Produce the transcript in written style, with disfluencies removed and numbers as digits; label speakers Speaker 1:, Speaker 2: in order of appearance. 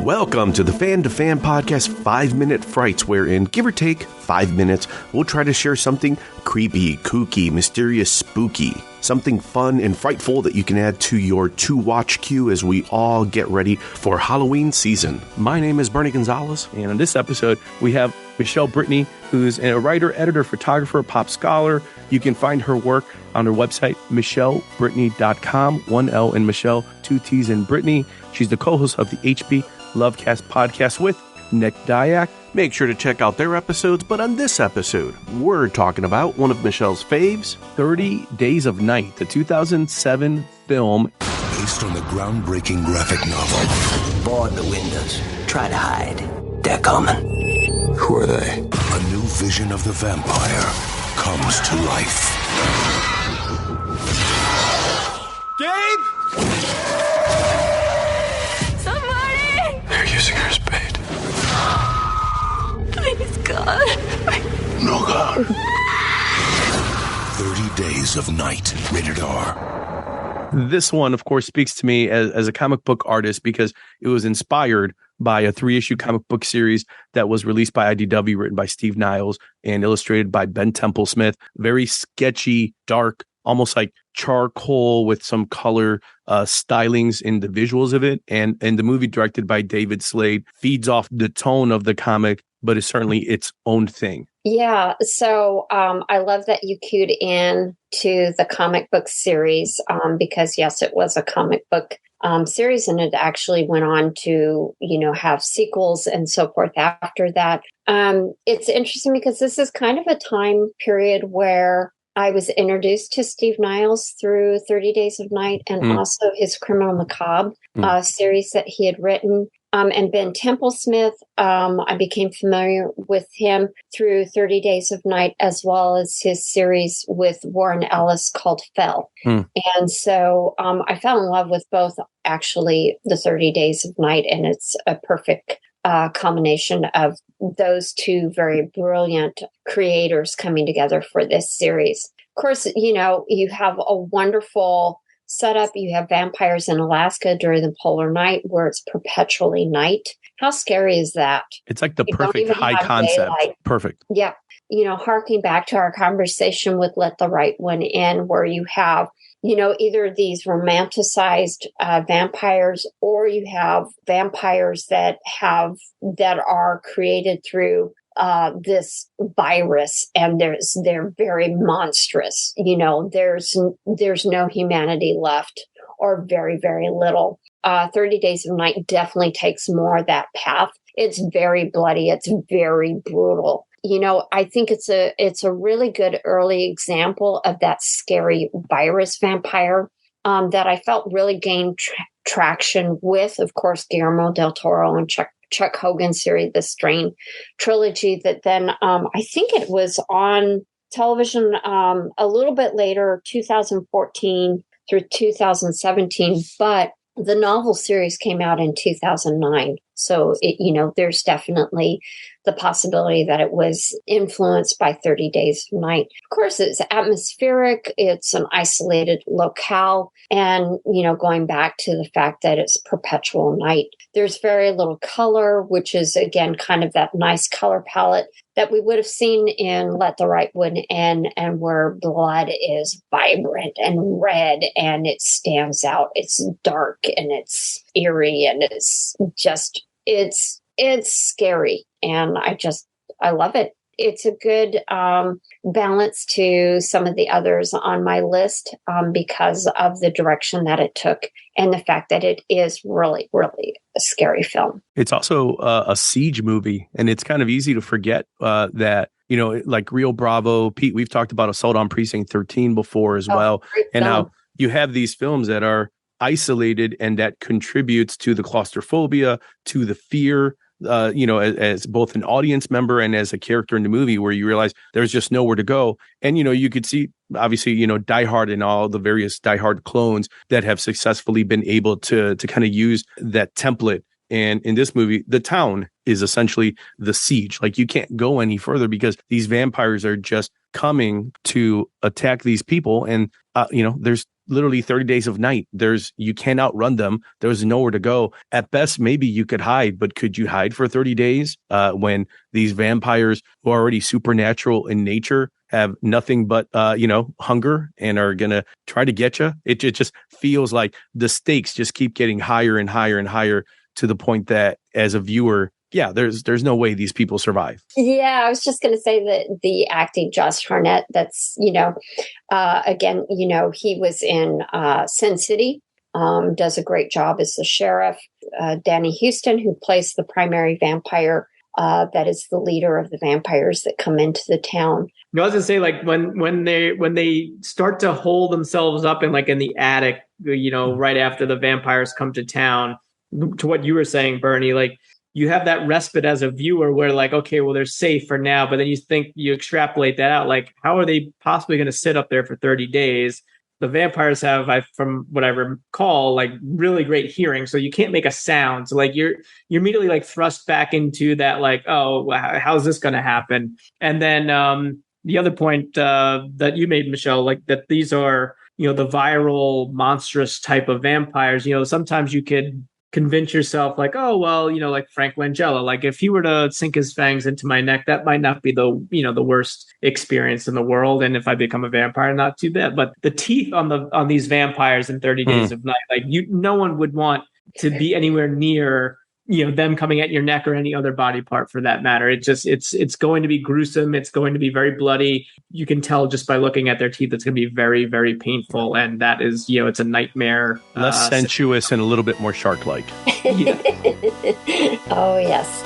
Speaker 1: Welcome to the Fan2Fan Podcast 5 Minute Frights, wherein, give or take 5 minutes, we'll try to share something creepy, kooky, mysterious, spooky, something fun and frightful that you can add to your to-watch queue as we all get ready for Halloween season. My name is Bernie Gonzalez, and on this episode, we have Michele Brittany, who's a writer, editor, photographer, pop scholar. You can find her work on her website, michelebrittany.com, 1 L in Michelle, 2 T's in Brittany. She's the co-host of the HB Lovecast Podcast with Nick Dyack. Make sure to check out their episodes, but on this episode, we're talking about one of Michele's faves, 30 Days of Night, the 2007 film.
Speaker 2: Based on the groundbreaking graphic novel.
Speaker 3: Board the windows. Try to hide. They're coming.
Speaker 2: Who are they? A new vision of the vampire comes to life.
Speaker 1: Gabe!
Speaker 2: They're using her as bait.
Speaker 4: Please, God.
Speaker 2: No, God. 30 Days of Night. Rated R.
Speaker 1: This one, of course, speaks to me as a comic book artist because it was inspired by a 3-issue comic book series that was released by IDW, written by Steve Niles and illustrated by Ben Temple-Smith. Very sketchy, dark, almost like charcoal with some color stylings in the visuals of it. And the movie, directed by David Slade, feeds off the tone of the comic, but is certainly its own thing.
Speaker 5: Yeah, so I love that you cued in to the comic book series because, yes, it was a comic book series, and it actually went on to, have sequels and so forth after that. It's interesting because this is kind of a time period where I was introduced to Steve Niles through 30 Days of Night and also his Criminal Macabre series that he had written. And Ben Temple-Smith, I became familiar with him through 30 Days of Night, as well as his series with Warren Ellis called Fell. And so I fell in love with both, actually, the 30 Days of Night, and it's a perfect combination of those two very brilliant creators coming together for this series. Of course, you have a wonderful setup. You have vampires in Alaska during the polar night where it's perpetually night. How scary is that?
Speaker 1: It's like the perfect high concept.
Speaker 5: Daylight.
Speaker 1: Perfect.
Speaker 5: Yeah. Harking back to our conversation with Let the Right One In, where you have either these romanticized vampires, or you have vampires that are created through this virus, and they're very monstrous. There's no humanity left, or very, very little. 30 Days of Night definitely takes more of that path. It's very bloody. It's very brutal. I think it's a really good early example of that scary virus vampire that I felt really gained traction with, of course, Guillermo del Toro and Chuck Hogan's series, The Strain trilogy, that then I think it was on television a little bit later, 2014 through 2017, but the novel series came out in 2009. So, there's definitely the possibility that it was influenced by 30 Days of Night. Of course, it's atmospheric. It's an isolated locale. And, going back to the fact that it's perpetual night, there's very little color, which is, again, kind of that nice color palette that we would have seen in Let the Right One In, and where blood is vibrant and red and it stands out. It's dark and it's eerie and it's scary. And I love it. It's a good balance to some of the others on my list because of the direction that it took and the fact that it is really, really a scary film. It's also
Speaker 1: a siege movie, and it's kind of easy to forget that, like Rio Bravo, Pete, we've talked about Assault on Precinct 13 before as well, and how you have these films that are isolated and that contributes to the claustrophobia, to the fear, as both an audience member and as a character in the movie, where you realize there's just nowhere to go. And, you could see, obviously, Die Hard and all the various Die Hard clones that have successfully been able to kind of use that template And in this movie, the town is essentially the siege. Like, you can't go any further because these vampires are just coming to attack these people. And, there's literally 30 days of night. You can't outrun them. There's nowhere to go. At best, maybe you could hide, but could you hide for 30 days when these vampires who are already supernatural in nature have nothing but, hunger and are going to try to get you? It just feels like the stakes just keep getting higher and higher and higher to the point that as a viewer, there's no way these people survive.
Speaker 5: Yeah, I was just going to say that the acting, Josh Hartnett, that's, again, he was in Sin City, does a great job as the sheriff. Danny Houston, who plays the primary vampire, that is the leader of the vampires that come into the town.
Speaker 4: I was going to say, like, when they start to hold themselves up in the attic, right after the vampires come to town, to what you were saying, Bernie, like, you have that respite as a viewer where, like, okay, well, they're safe for now. But then you extrapolate that out. Like, how are they possibly going to sit up there for 30 days? The vampires have, from what I recall, like, really great hearing. So you can't make a sound. So, like, you're immediately, like, thrust back into that, like, oh, how's this going to happen? And then the other point that you made, Michelle, like, that these are, the viral, monstrous type of vampires. Sometimes you could convince yourself, like, oh, well, like Frank Langella, like, if he were to sink his fangs into my neck, that might not be the worst experience in the world. And if I become a vampire, not too bad. But the teeth on these vampires in 30 Days of Night, like, no one would want to be anywhere near, them coming at your neck or any other body part for that matter. It's going to be gruesome. It's going to be very bloody. You can tell just by looking at their teeth, it's going to be very, very painful. And that is, it's a nightmare.
Speaker 1: Less sensuous and a little bit more shark-like.
Speaker 5: Oh, yes.